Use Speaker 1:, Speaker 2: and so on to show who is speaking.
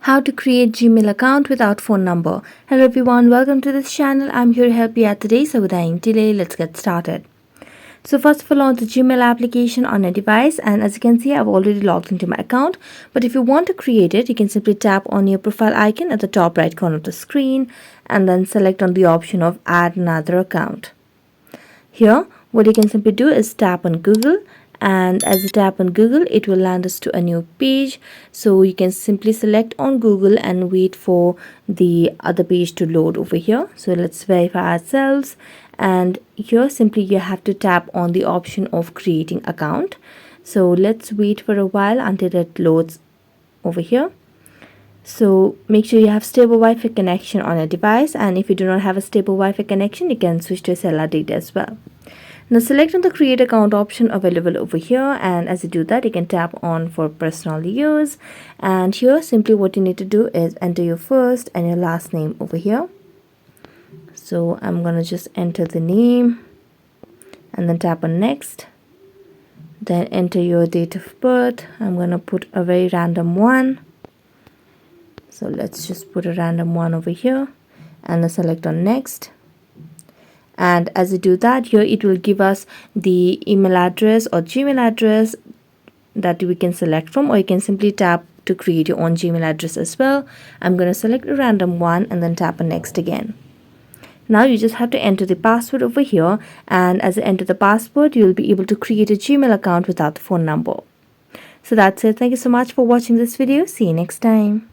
Speaker 1: How to create Gmail account without phone number. Hello everyone, welcome to this channel. I'm here to help you out today. So without any delay, let's get started. So first of all, launch the Gmail application on a device, and as you can see, I've already logged into my account. But if you want to create it, you can simply tap on your profile icon at the top right corner of the screen and then select on the option of add another account. Here, what you can simply do is tap on Google, and as you tap on Google, it will land us to a new page. So you can simply select on Google and wait for the other page to load over here. So let's verify ourselves, and here simply you have to tap on the option of creating account. So let's wait for a while until it loads over here. So make sure you have stable Wi-Fi connection on your device, and if you do not have a stable Wi-Fi connection, you can switch to cellular data as well. Now select on the create account option available over here, and as you do that, you can tap on for personal use, and here simply what you need to do is enter your first and your last name over here. So I'm gonna just enter the name and then tap on next, then enter your date of birth. I'm gonna put a very random one, so let's just put a random one over here and then select on next. And as you do that, here it will give us the email address or Gmail address that we can select from, or you can simply tap to create your own Gmail address as well. I'm going to select a random one and then tap on next again. Now you just have to enter the password over here, and as you enter the password, you'll be able to create a Gmail account without the phone number. So that's it. Thank you so much for watching this video. See you next time.